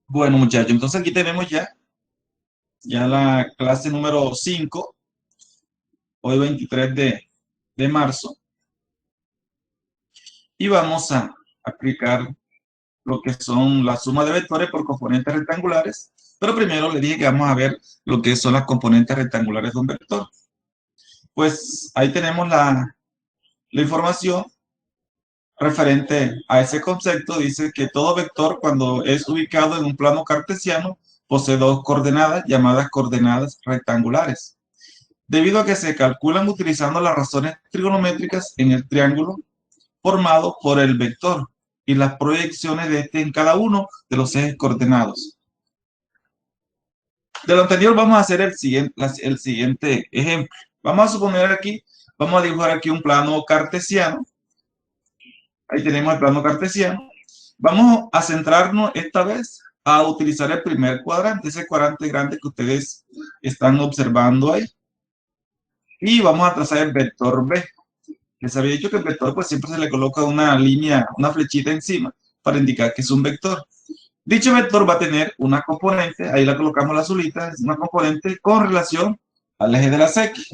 Bueno, muchachos, entonces aquí tenemos ya la clase número 5, hoy 23 de marzo, y vamos a aplicar lo que son la suma de vectores por componentes rectangulares, pero primero le dije que vamos a ver lo que son las componentes rectangulares de un vector. Pues ahí tenemos la información referente a ese concepto. Dice que todo vector, cuando es ubicado en un plano cartesiano, posee dos coordenadas llamadas coordenadas rectangulares. Debido a que se calculan utilizando las razones trigonométricas en el triángulo formado por el vector y las proyecciones de este en cada uno de los ejes coordenados. De lo anterior vamos a hacer el siguiente ejemplo. Vamos a suponer aquí, vamos a dibujar aquí un plano cartesiano. Ahí tenemos el plano cartesiano. Vamos a centrarnos esta vez a utilizar el primer cuadrante, ese cuadrante grande que ustedes están observando ahí. Y vamos a trazar el vector B. Les había dicho que el vector pues siempre se le coloca una línea, una flechita encima para indicar que es un vector. Dicho vector va a tener una componente, ahí la colocamos la azulita, es una componente con relación al eje de las X.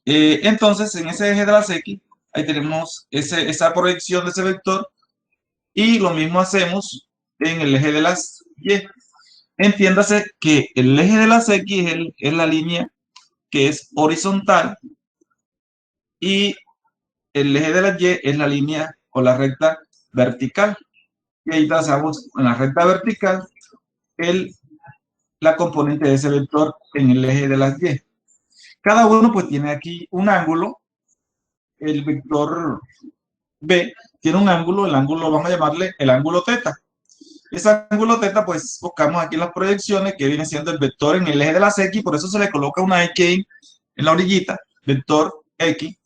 Entonces, en ese eje de las X, ahí tenemos esa proyección de ese vector y lo mismo hacemos en el eje de las Y. Entiéndase que el eje de las X es la línea que es horizontal y el eje de la Y es la línea o la recta vertical. Y ahí trazamos en la recta vertical la componente de ese vector en el eje de las Y. Cada uno pues tiene aquí un ángulo. El vector B tiene un ángulo, el ángulo vamos a llamarle el ángulo teta. Ese ángulo teta pues buscamos aquí las proyecciones que viene siendo el vector en el eje de las X, por eso se le coloca una X en la orillita, vector X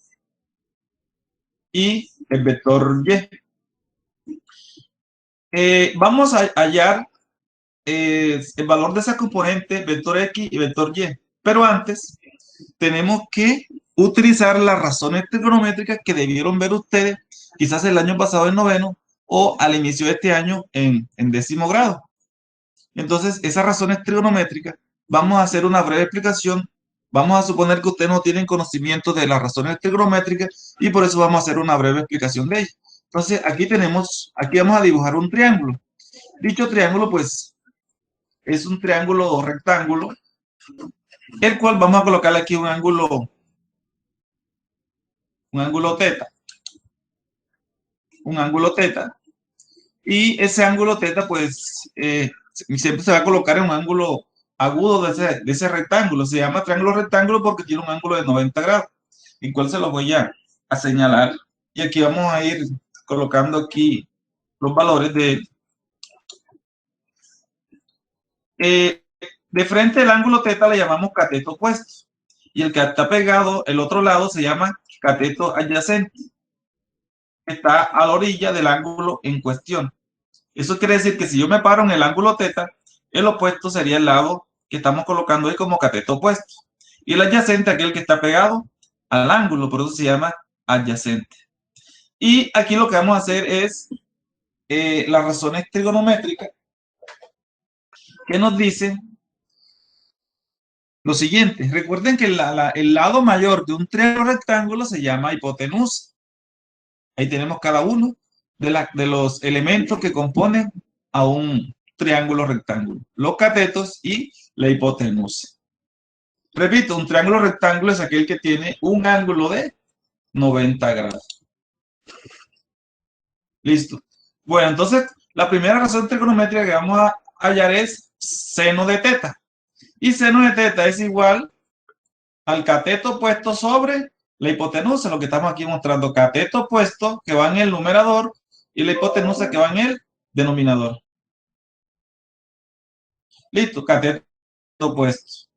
y el vector Y. Vamos a hallar el valor de esa componente, vector X y vector Y. Pero antes, tenemos que utilizar las razones trigonométricas que debieron ver ustedes, quizás el año pasado en noveno o al inicio de este año en décimo grado. Entonces, esas razones trigonométricas, vamos a hacer una breve explicación. Vamos a suponer que ustedes no tienen conocimiento de las razones trigonométricas y por eso vamos a hacer una breve explicación de ellas. Entonces, aquí vamos a dibujar un triángulo. Dicho triángulo, pues, es un triángulo rectángulo, el cual vamos a colocarle aquí un ángulo teta, y ese ángulo teta, pues, siempre se va a colocar en un ángulo agudo de ese rectángulo. Se llama triángulo rectángulo porque tiene un ángulo de 90 grados, el cual se lo voy a señalar. Y aquí vamos a ir colocando aquí los valores eh, de frente del ángulo teta le llamamos cateto opuesto. Y el que está pegado, el otro lado, se llama cateto adyacente. Está a la orilla del ángulo en cuestión. Eso quiere decir que si yo me paro en el ángulo teta, el opuesto sería el lado que estamos colocando ahí como cateto opuesto. Y el adyacente, aquel que está pegado al ángulo, por eso se llama adyacente. Y aquí lo que vamos a hacer es las razones trigonométricas que nos dicen lo siguiente. Recuerden que el lado mayor de un triángulo rectángulo se llama hipotenusa. Ahí tenemos cada uno de los elementos que componen a un triángulo rectángulo, los catetos y la hipotenusa. Repito, un triángulo rectángulo es aquel que tiene un ángulo de 90 grados. Listo. Bueno, entonces la primera razón trigonométrica que vamos a hallar es seno de teta. Y seno de teta es igual al cateto opuesto sobre la hipotenusa, lo que estamos aquí mostrando, cateto opuesto que va en el numerador y la hipotenusa que va en el denominador. Listo, cateto opuesto,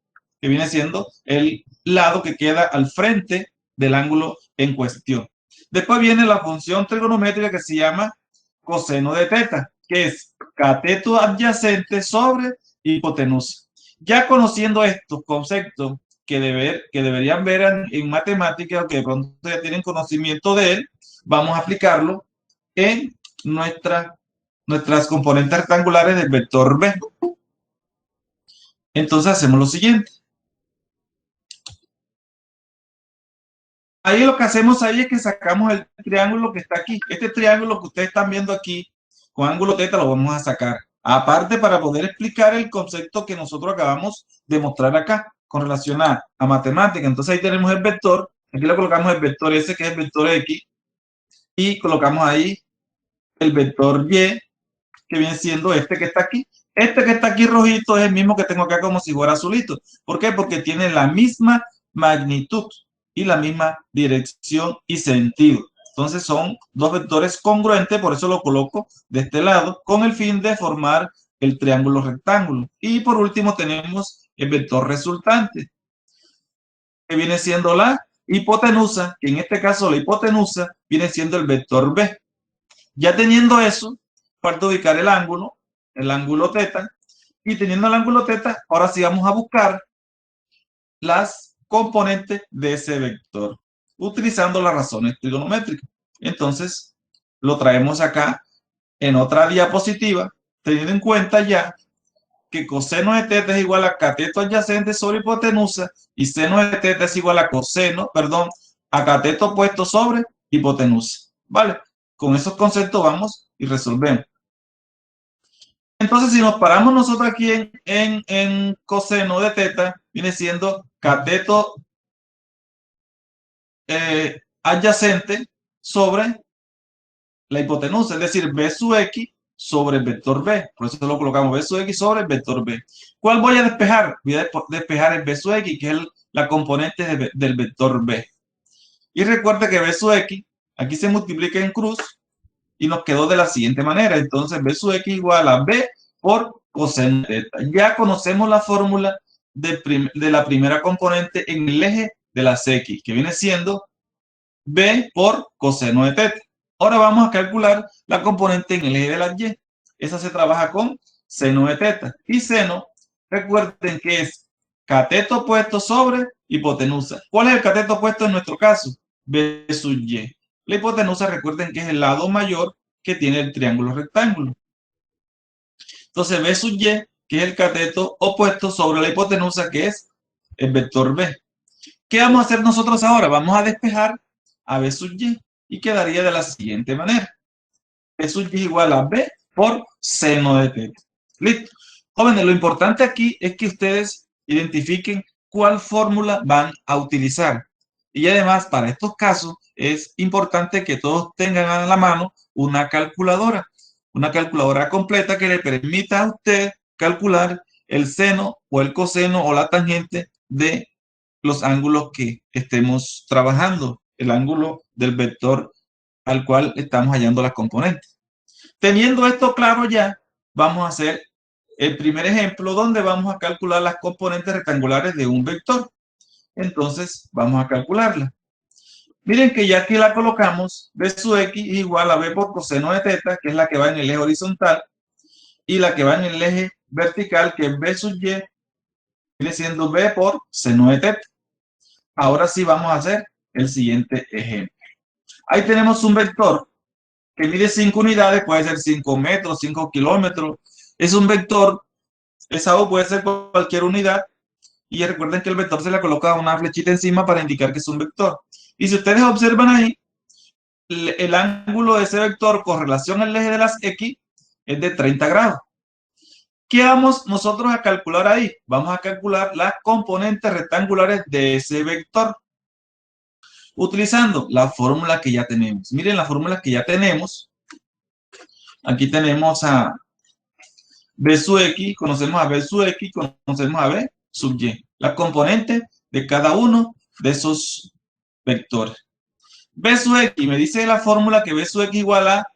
que viene siendo el lado que queda al frente del ángulo en cuestión. Después viene la función trigonométrica que se llama coseno de teta, que es cateto adyacente sobre hipotenusa. Ya conociendo estos conceptos que deberían ver en matemáticas, que de pronto ya tienen conocimiento de él, vamos a aplicarlo en nuestra nuestras componentes rectangulares del vector B. Entonces hacemos lo siguiente. Ahí lo que hacemos ahí es que sacamos el triángulo que está aquí. Este triángulo que ustedes están viendo aquí, con ángulo θ, lo vamos a sacar. Aparte, para poder explicar el concepto que nosotros acabamos de mostrar acá, con relación a matemática. Entonces ahí tenemos el vector. Aquí le colocamos el vector S, que es el vector X. Y colocamos ahí el vector Y, que viene siendo este que está aquí. Este que está aquí rojito es el mismo que tengo acá como si fuera azulito. ¿Por qué? Porque tiene la misma magnitud y la misma dirección y sentido. Entonces son dos vectores congruentes, por eso lo coloco de este lado, con el fin de formar el triángulo rectángulo. Y por último tenemos el vector resultante, que viene siendo la hipotenusa, que en este caso la hipotenusa viene siendo el vector B. Ya teniendo eso, falta ubicar el ángulo θ, y teniendo el ángulo θ, ahora sí vamos a buscar las componentes de ese vector, utilizando las razones trigonométricas. Entonces, lo traemos acá en otra diapositiva, teniendo en cuenta ya que coseno de θ es igual a cateto adyacente sobre hipotenusa y seno de θ es igual a a cateto opuesto sobre hipotenusa. ¿Vale? Con esos conceptos vamos y resolvemos. Entonces, si nos paramos nosotros aquí en coseno de θ, viene siendo cateto adyacente sobre la hipotenusa, es decir, b sub x sobre el vector b. Por eso lo colocamos b sub x sobre el vector b. ¿Cuál voy a despejar? Voy a despejar el b sub x, que es la componente del vector b. Y recuerde que b sub x aquí se multiplica en cruz y nos quedó de la siguiente manera. Entonces, b sub x igual a b por coseno de θ. Ya conocemos la fórmula de la primera componente en el eje de las x, que viene siendo b por coseno de θ. Ahora vamos a calcular la componente en el eje de las y. Esa se trabaja con seno de θ. Y seno, recuerden que es cateto opuesto sobre hipotenusa. ¿Cuál es el cateto opuesto en nuestro caso? B sub y. La hipotenusa, recuerden que es el lado mayor que tiene el triángulo rectángulo. Entonces, B sub y, que es el cateto opuesto sobre la hipotenusa, que es el vector B. ¿Qué vamos a hacer nosotros ahora? Vamos a despejar a B sub y quedaría de la siguiente manera. B sub y igual a B por seno de θ. Listo. Jóvenes, lo importante aquí es que ustedes identifiquen cuál fórmula van a utilizar. Y además, para estos casos, es importante que todos tengan a la mano una calculadora completa que le permita a usted calcular el seno o el coseno o la tangente de los ángulos que estemos trabajando, el ángulo del vector al cual estamos hallando las componentes. Teniendo esto claro ya, vamos a hacer el primer ejemplo donde vamos a calcular las componentes rectangulares de un vector. Entonces, vamos a calcularla. Miren que ya aquí la colocamos, b sub x es igual a b por coseno de θ, que es la que va en el eje horizontal, y la que va en el eje vertical, que es b sub y, viene siendo b por seno de θ. Ahora sí vamos a hacer el siguiente ejemplo. Ahí tenemos un vector que mide 5 unidades, puede ser 5 metros, 5 kilómetros. Es un vector, esa O puede ser cualquier unidad. Y recuerden que el vector se le coloca una flechita encima para indicar que es un vector. Y si ustedes observan ahí, el ángulo de ese vector con relación al eje de las X es de 30 grados. ¿Qué vamos nosotros a calcular ahí? Vamos a calcular las componentes rectangulares de ese vector, utilizando la fórmula que ya tenemos. Miren la fórmula que ya tenemos. Aquí tenemos a B sub X, conocemos a B sub X, conocemos a B sub Y. Las componentes de cada uno de esos vectores. B sub X, me dice la fórmula que B sub X igual a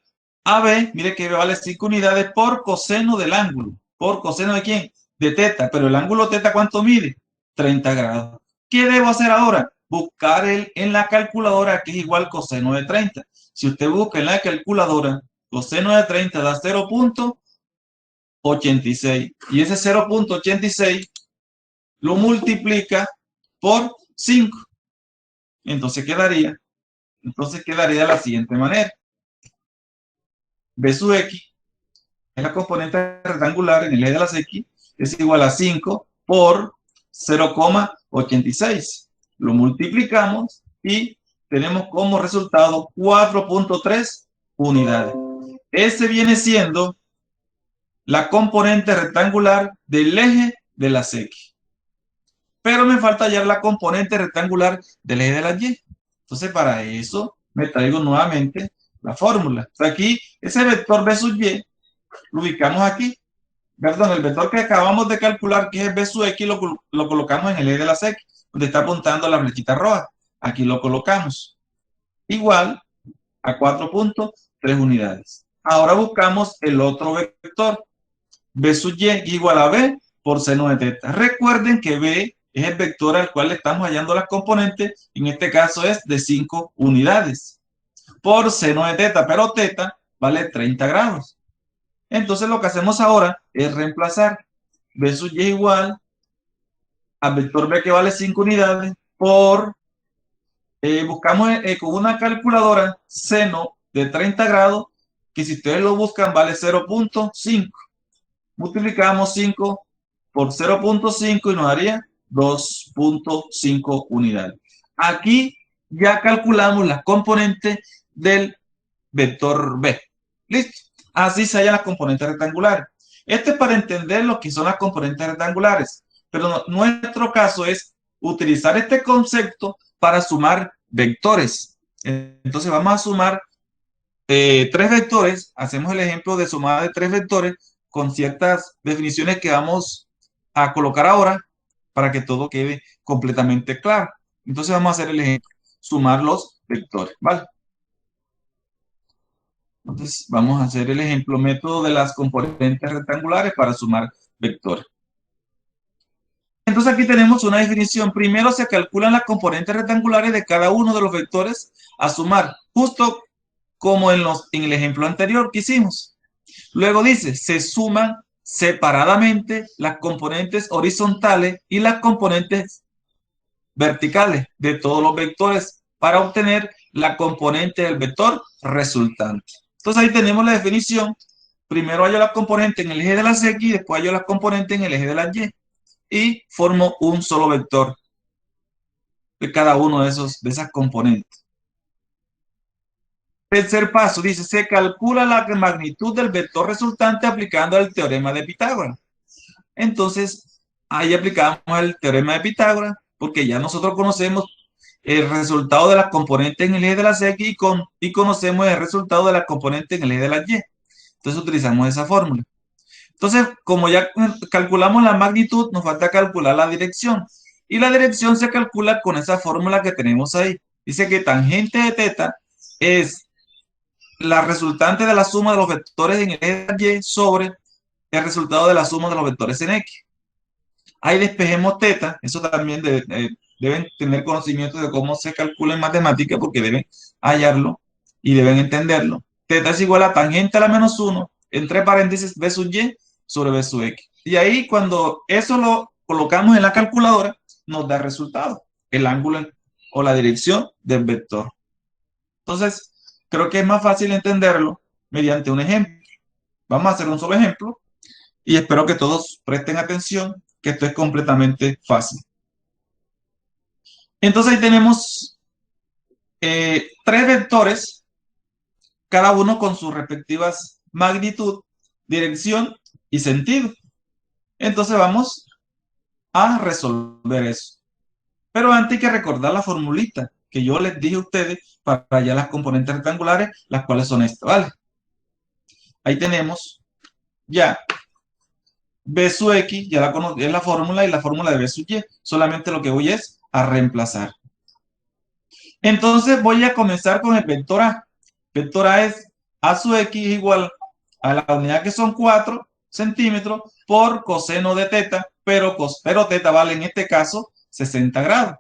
AB, mire que vale 5 unidades por coseno del ángulo. ¿Por coseno de quién? De θ. Pero el ángulo θ, ¿cuánto mide? 30 grados. ¿Qué debo hacer ahora? Buscar en la calculadora que es igual coseno de 30. Si usted busca en la calculadora, coseno de 30 da 0.86. Y ese 0.86 lo multiplica por 5. Entonces quedaría de la siguiente manera. B sub X la componente rectangular en el eje de las X, es igual a 5 por 0,86. Lo multiplicamos y tenemos como resultado 4.3 unidades. Ese viene siendo la componente rectangular del eje de las X. Pero me falta hallar la componente rectangular del eje de las Y. Entonces, para eso me traigo nuevamente la fórmula. O sea, aquí, ese vector B sub Y, lo ubicamos aquí. Perdón, el vector que acabamos de calcular, que es B sub X, lo colocamos en el eje de las X, donde está apuntando la flechita roja. Aquí lo colocamos. Igual a 4.3 unidades. Ahora buscamos el otro vector. B sub Y igual a B por seno de teta. Recuerden que B es el vector al cual le estamos hallando las componentes. En este caso es de 5 unidades por seno de teta, pero teta vale 30 grados. Entonces lo que hacemos ahora es reemplazar B sub Y igual al vector B que vale 5 unidades por, buscamos con una calculadora seno de 30 grados, que si ustedes lo buscan vale 0.5. Multiplicamos 5 por 0.5 y nos daría 2.5 unidades. Aquí ya calculamos las componentes del vector B. ¿Listo? Así se hallan las componentes rectangulares. Esto es para entender lo que son las componentes rectangulares. Pero nuestro caso es utilizar este concepto para sumar vectores. Entonces vamos a sumar tres vectores. Hacemos el ejemplo de sumada de tres vectores con ciertas definiciones que vamos a colocar ahora para que todo quede completamente claro. Entonces vamos a hacer el ejemplo, sumar los vectores, ¿vale? Entonces vamos a hacer el ejemplo, método de las componentes rectangulares para sumar vectores. Entonces aquí tenemos una definición. Primero se calculan las componentes rectangulares de cada uno de los vectores a sumar, justo como en el ejemplo anterior que hicimos. Luego dice, se suman separadamente las componentes horizontales y las componentes verticales de todos los vectores para obtener la componente del vector resultante. Entonces ahí tenemos la definición. Primero hallo las componentes en el eje de las X, después hallo las componentes en el eje de las Y y formo un solo vector de cada uno de esas componentes. Tercer paso, dice, se calcula la magnitud del vector resultante aplicando el teorema de Pitágoras. Entonces, ahí aplicamos el teorema de Pitágoras, porque ya nosotros conocemos el resultado de las componentes en el eje de las X y conocemos el resultado de las componentes en el eje de las Y. Entonces, utilizamos esa fórmula. Entonces, como ya calculamos la magnitud, nos falta calcular la dirección. Y la dirección se calcula con esa fórmula que tenemos ahí. Dice que tangente de teta es la resultante de la suma de los vectores en el eje de Y sobre el resultado de la suma de los vectores en X. Ahí despejemos teta, eso también deben tener conocimiento de cómo se calcula en matemática porque deben hallarlo y deben entenderlo. Teta es igual a tangente a la menos 1, entre paréntesis, B sub Y sobre B sub X. Y ahí cuando eso lo colocamos en la calculadora, nos da el resultado, el ángulo o la dirección del vector. Entonces, creo que es más fácil entenderlo mediante un ejemplo. Vamos a hacer un solo ejemplo y espero que todos presten atención, que esto es completamente fácil. Entonces ahí tenemos tres vectores, cada uno con sus respectivas magnitud, dirección y sentido. Entonces vamos a resolver eso. Pero antes hay que recordar la formulita que yo les dije a ustedes para hallar las componentes rectangulares, las cuales son estas, ¿vale? Ahí tenemos ya B sub X, ya es la fórmula y la fórmula de B sub Y. Solamente lo que voy es a reemplazar. Entonces voy a comenzar con el vector A. Vector A es A sub X igual a la unidad que son 4 centímetros por coseno de teta, pero teta vale en este caso 60 grados.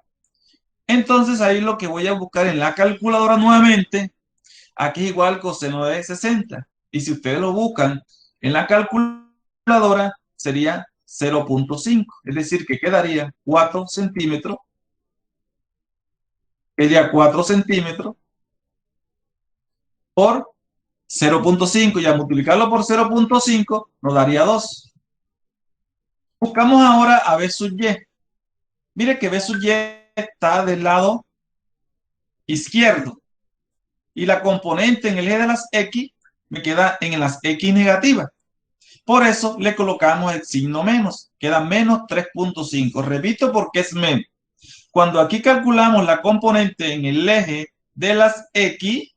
Entonces ahí lo que voy a buscar en la calculadora nuevamente, aquí es igual coseno de 60. Y si ustedes lo buscan en la calculadora, sería 0.5. Es decir, que quedaría 4 centímetros. Sería 4 centímetros por 0.5 y al multiplicarlo por 0.5 nos daría 2. Buscamos ahora a B sub y. Mire que B sub y está del lado izquierdo y la componente en el eje de las X me queda en las X negativas. Por eso le colocamos el signo menos, queda menos 3.5. Repito porque es menos. Cuando aquí calculamos la componente en el eje de las X,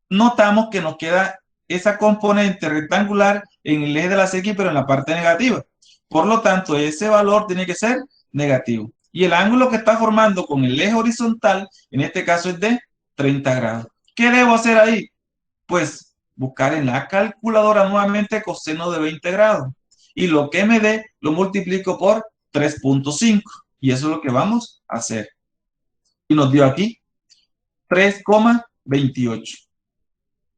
notamos que nos queda esa componente rectangular en el eje de las X, pero en la parte negativa. Por lo tanto, ese valor tiene que ser negativo. Y el ángulo que está formando con el eje horizontal, en este caso es de 30 grados. ¿Qué debo hacer ahí? Pues buscar en la calculadora nuevamente coseno de 20 grados. Y lo que me dé lo multiplico por 3.5. Y eso es lo que vamos a hacer. Y nos dio aquí 3,28.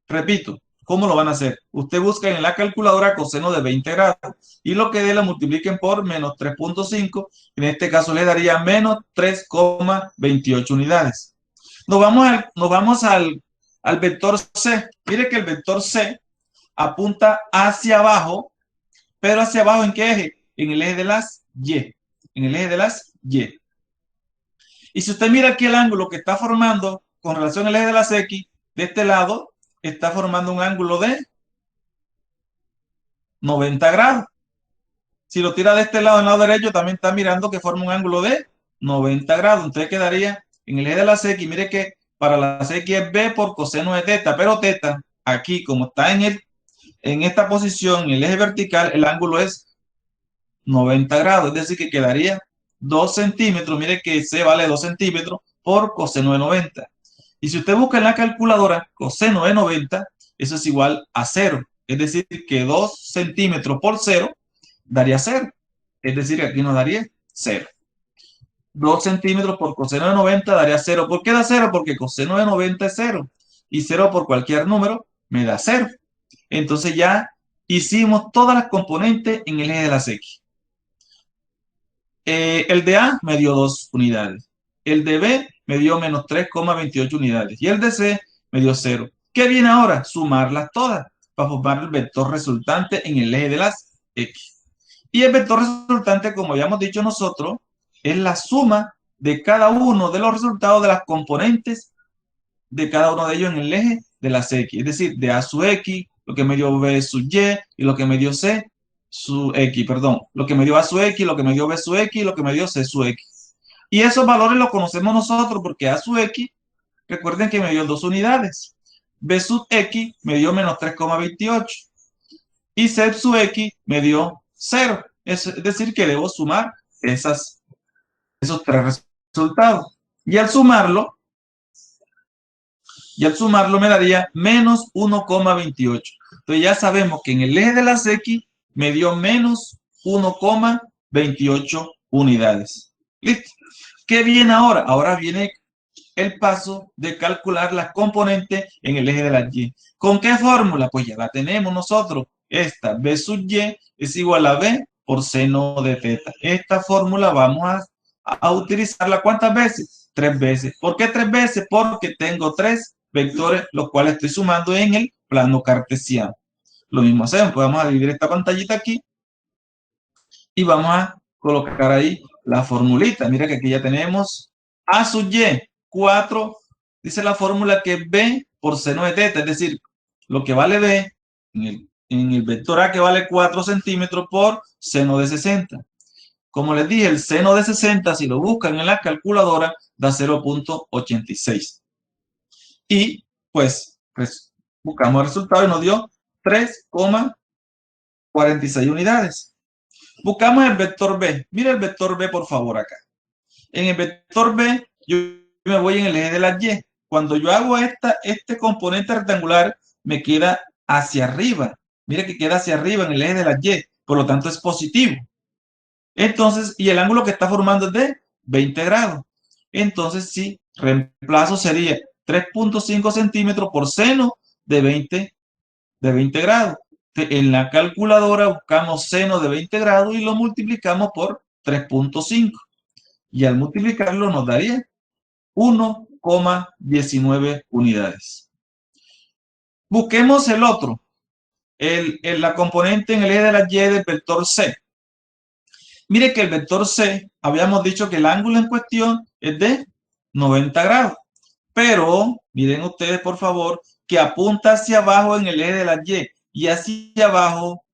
Repito, ¿cómo lo van a hacer? Usted busca en la calculadora coseno de 20 grados y lo que dé lo multipliquen por menos 3.5. En este caso le daría menos 3,28 unidades. Nos vamos al vector C. Mire que el vector C apunta hacia abajo, pero hacia abajo ¿en qué eje? En el eje de las Y. En el eje de las Y. Y si usted mira aquí el ángulo que está formando con relación al eje de las X, de este lado está formando un ángulo de 90 grados. Si lo tira de este lado, en el lado derecho, también está mirando que forma un ángulo de 90 grados. Entonces quedaría en el eje de las X. Mire que para las X es B por coseno de teta, pero teta, aquí como está en esta posición, en el eje vertical, el ángulo es 90 grados. Es decir, que quedaría 2 centímetros. Mire que C vale 2 centímetros por coseno de 90. Y si usted busca en la calculadora coseno de 90, eso es igual a 0. Es decir, que 2 centímetros por 0 daría 0. Es decir, que aquí nos daría 0. 2 centímetros por coseno de 90 daría 0. ¿Por qué da 0? Porque coseno de 90 es 0. Y 0 por cualquier número me da 0. Entonces ya hicimos todas las componentes en el eje de las X. El de A me dio 2 unidades. El de B me dio menos 3,28 unidades. Y el de C me dio 0. ¿Qué viene ahora? Sumarlas todas para formar el vector resultante en el eje de las X. Y el vector resultante, como ya hemos dicho nosotros, es la suma de cada uno de los resultados de las componentes de cada uno de ellos en el eje de las X. Es decir, de A su X, lo que me dio B su Y lo que me dio C su X, perdón. Lo que me dio A su X, lo que me dio B su X, lo que me dio C su X. Y esos valores los conocemos nosotros porque A su X, recuerden que me dio 2 unidades. B sub X me dio menos 3,28. Y C sub X me dio 0. Es decir, que debo sumar esos 3 resultados. Y al sumarlo me daría menos 1,28. Entonces ya sabemos que en el eje de las X me dio menos 1,28 unidades. ¿Listo? ¿Qué viene ahora? Ahora viene el paso de calcular las componentes en el eje de las Y. ¿Con qué fórmula? Pues ya la tenemos nosotros. Esta B sub Y es igual a B por seno de teta. Esta fórmula vamos a utilizarla ¿cuántas veces? 3 veces. ¿Por qué 3 veces? Porque tengo 3 vectores, los cuales estoy sumando en el plano cartesiano. Lo mismo hacemos, pues vamos a dividir esta pantallita aquí y vamos a colocar ahí la formulita. Mira que aquí ya tenemos A sub Y, 4, dice la fórmula que es B por seno de teta, es decir, lo que vale B en el vector A que vale 4 centímetros por seno de 60. Como les dije, el seno de 60, si lo buscan en la calculadora, da 0.86. Y pues buscamos el resultado y nos dio 3,46 unidades. Buscamos el vector B. Mira el vector B, por favor, acá. En el vector B, yo me voy en el eje de las Y. Cuando yo hago este componente rectangular, me queda hacia arriba. Mira que queda hacia arriba en el eje de las Y. Por lo tanto, es positivo. Entonces, y el ángulo que está formando es de 20 grados. Entonces, sí, reemplazo sería 3.5 centímetros por seno de 20 grados. En la calculadora buscamos seno de 20 grados y lo multiplicamos por 3.5. Y al multiplicarlo nos daría 1,19 unidades. Busquemos el otro, la componente en el eje de la y del vector C. Mire que el vector C, habíamos dicho que el ángulo en cuestión es de 90 grados. Pero, miren ustedes, por favor, que apunta hacia abajo en el eje de la y. Y hacia abajo,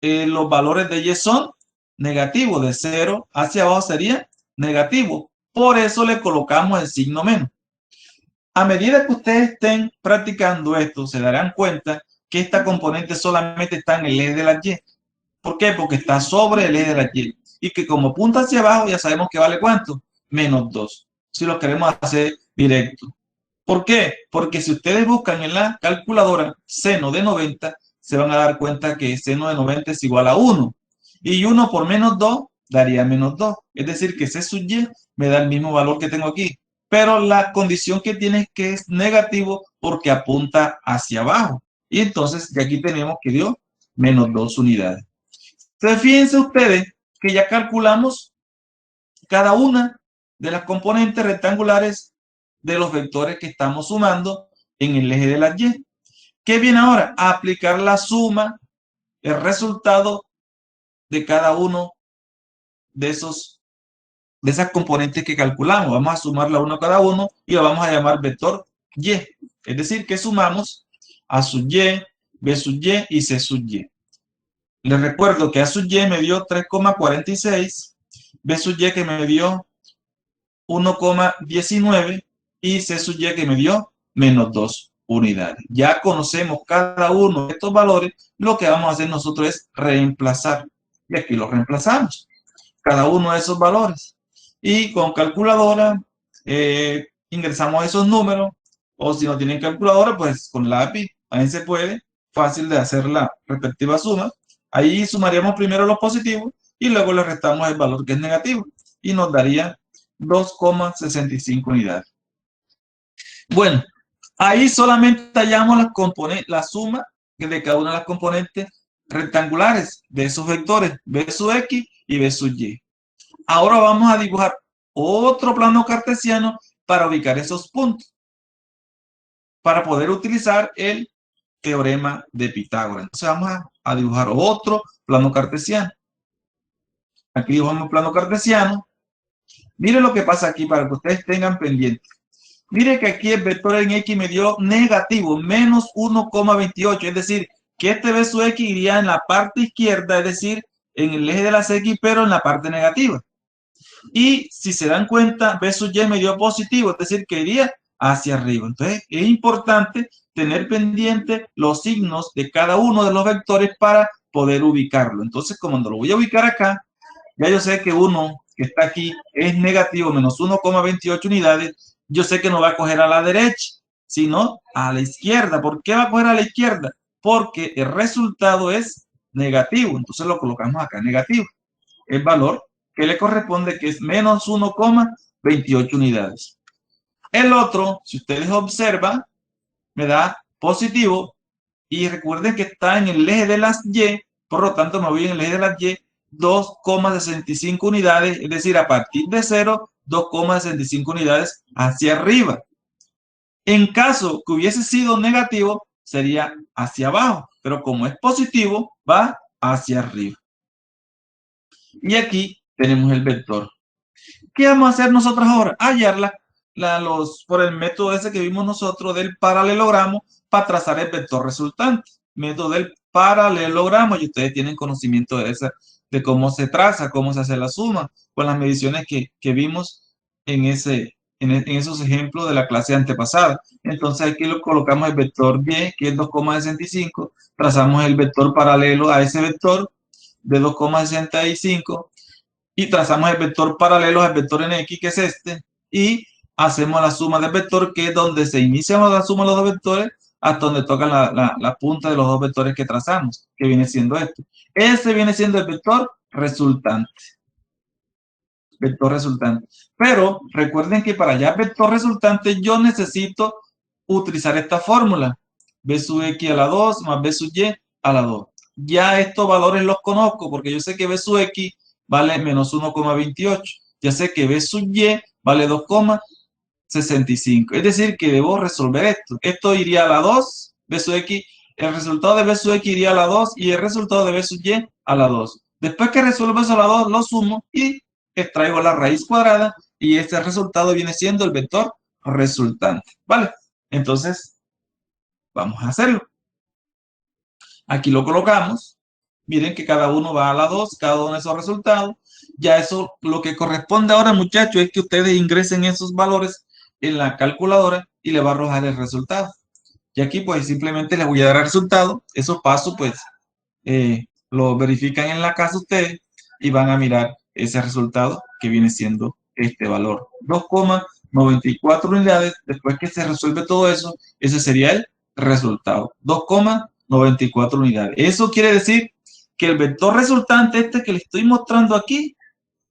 los valores de y son negativos. De 0 hacia abajo sería negativo. Por eso le colocamos el signo menos. A medida que ustedes estén practicando esto, se darán cuenta que esta componente solamente está en el eje de la y. ¿Por qué? Porque está sobre el eje de la y. Y que como apunta hacia abajo, ya sabemos que vale ¿cuánto? Menos 2. Si lo queremos hacer directo. ¿Por qué? Porque si ustedes buscan en la calculadora seno de 90, se van a dar cuenta que seno de 90 es igual a 1. Y 1 por menos 2 daría menos 2. Es decir, que C sub y me da el mismo valor que tengo aquí. Pero la condición que tiene es que es negativo porque apunta hacia abajo. Y entonces de aquí tenemos que dio menos 2 unidades. Entonces fíjense ustedes que ya calculamos cada una de las componentes rectangulares de los vectores que estamos sumando en el eje de la y. ¿Qué viene ahora? A aplicar la suma, el resultado de cada uno de esas componentes que calculamos. Vamos a sumarla uno a cada uno y lo vamos a llamar vector y. Es decir, que sumamos a sub y, b sub y y c sub y. Les recuerdo que a sub y me dio 3,46, b sub y que me dio 1,19 y C sub y que me dio menos 2 unidades. Ya conocemos cada uno de estos valores, lo que vamos a hacer nosotros es reemplazar. Y aquí lo reemplazamos, cada uno de esos valores. Y con calculadora ingresamos esos números, o si no tienen calculadora, pues con lápiz, ahí se puede, fácil de hacer la respectiva suma. Ahí sumaríamos primero los positivos y luego le restamos el valor que es negativo y nos daría 2,65 unidades. Bueno, ahí solamente hallamos la suma de cada una de las componentes rectangulares de esos vectores, b sub x y b sub y. Ahora vamos a dibujar otro plano cartesiano para ubicar esos puntos, para poder utilizar el teorema de Pitágoras. Entonces vamos a dibujar otro plano cartesiano. Aquí dibujamos el plano cartesiano. Miren lo que pasa aquí para que ustedes tengan pendiente. Mire que aquí el vector en X me dio negativo, menos 1,28. Es decir, que este b sub X iría en la parte izquierda, es decir, en el eje de las X, pero en la parte negativa. Y si se dan cuenta, b sub Y me dio positivo, es decir, que iría hacia arriba. Entonces, es importante tener pendiente los signos de cada uno de los vectores para poder ubicarlo. Entonces, como lo voy a ubicar acá, ya yo sé que uno que está aquí es negativo, menos 1,28 unidades. Yo sé que no va a coger a la derecha, sino a la izquierda. ¿Por qué va a coger a la izquierda? Porque el resultado es negativo. Entonces lo colocamos acá, negativo. El valor que le corresponde, que es menos 1,28 unidades. El otro, si ustedes observan, me da positivo. Y recuerden que está en el eje de las Y, por lo tanto me voy en el eje de las Y, 2,65 unidades, es decir, a partir de 0, 2,65 unidades hacia arriba. En caso que hubiese sido negativo, sería hacia abajo, pero como es positivo, va hacia arriba. Y aquí tenemos el vector. ¿Qué vamos a hacer nosotros ahora? Hallar por el método ese que vimos nosotros del paralelogramo para trazar el vector resultante. Método del paralelogramo, y ustedes tienen conocimiento de cómo se traza, cómo se hace la suma, con las mediciones que vimos en esos ejemplos de la clase antepasada. Entonces aquí lo colocamos el vector y, que es 2,65, trazamos el vector paralelo a ese vector de 2,65 y trazamos el vector paralelo al vector en X, que es este, y hacemos la suma del vector, que es donde se inicia la suma de los dos vectores hasta donde tocan la punta de los dos vectores que trazamos, que viene siendo esto. Ese viene siendo el vector resultante. Vector resultante. Pero recuerden que para hallar vector resultante yo necesito utilizar esta fórmula. B sub X a la 2 más B sub Y a la 2. Ya estos valores los conozco porque yo sé que B sub X vale menos 1,28. Ya sé que B sub Y vale 2,65. Es decir, que debo resolver esto. Esto iría a la 2 B sub X, el resultado de B sub X iría a la 2 y el resultado de B sub Y a la 2. Después que resuelvo eso a la 2, lo sumo y extraigo la raíz cuadrada y este resultado viene siendo el vector resultante, ¿vale? Entonces, vamos a hacerlo. Aquí lo colocamos. Miren que cada uno va a la 2, cada uno de esos resultados. Ya eso, lo que corresponde ahora, muchachos, es que ustedes ingresen esos valores en la calculadora y le va a arrojar el resultado. Y aquí, pues, simplemente les voy a dar el resultado. Esos pasos, pues, lo verifican en la casa ustedes y van a mirar ese resultado que viene siendo este valor. 2,94 unidades. Después que se resuelve todo eso, ese sería el resultado. 2,94 unidades. Eso quiere decir que el vector resultante, este que le estoy mostrando aquí,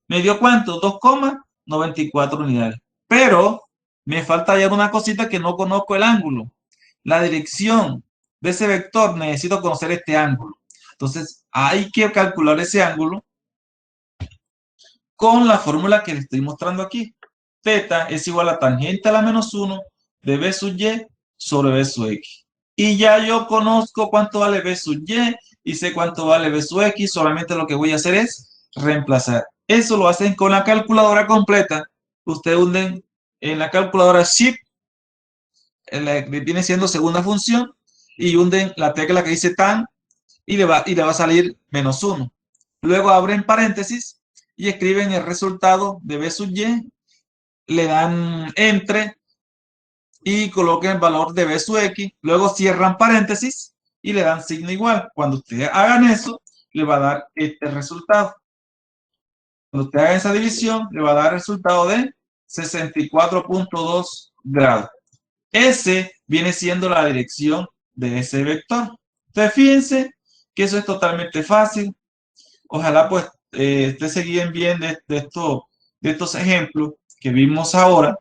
me dio ¿cuánto? 2,94 unidades. Pero me falta ya una cosita que no conozco el ángulo. La dirección de ese vector, necesito conocer este ángulo. Entonces, hay que calcular ese ángulo con la fórmula que le estoy mostrando aquí. Θ es igual a tangente a la menos 1 de B sub Y sobre B sub X. Y ya yo conozco cuánto vale B sub Y y sé cuánto vale B sub X. Solamente lo que voy a hacer es reemplazar. Eso lo hacen con la calculadora completa. Ustedes hunden en la calculadora Shift, viene siendo segunda función, y hunden la tecla que dice tan y le va a salir menos 1. Luego abren paréntesis y escriben el resultado de B sub Y, le dan entre y coloquen el valor de B sub X, luego cierran paréntesis y le dan signo igual. Cuando ustedes hagan eso, le va a dar este resultado. Cuando ustedes hagan esa división, le va a dar el resultado de 64,2 grados. Ese viene siendo la dirección de ese vector. Entonces, fíjense que eso es totalmente fácil. Ojalá pues ustedes se guíen bien de estos ejemplos que vimos ahora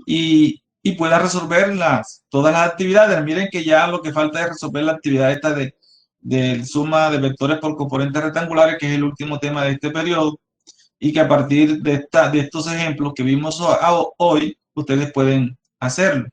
y puedan resolver todas las actividades. Miren que ya lo que falta es resolver la actividad esta de suma de vectores por componentes rectangulares, que es el último tema de este periodo, y que a partir de estos ejemplos que vimos hoy, ustedes pueden hacerlo.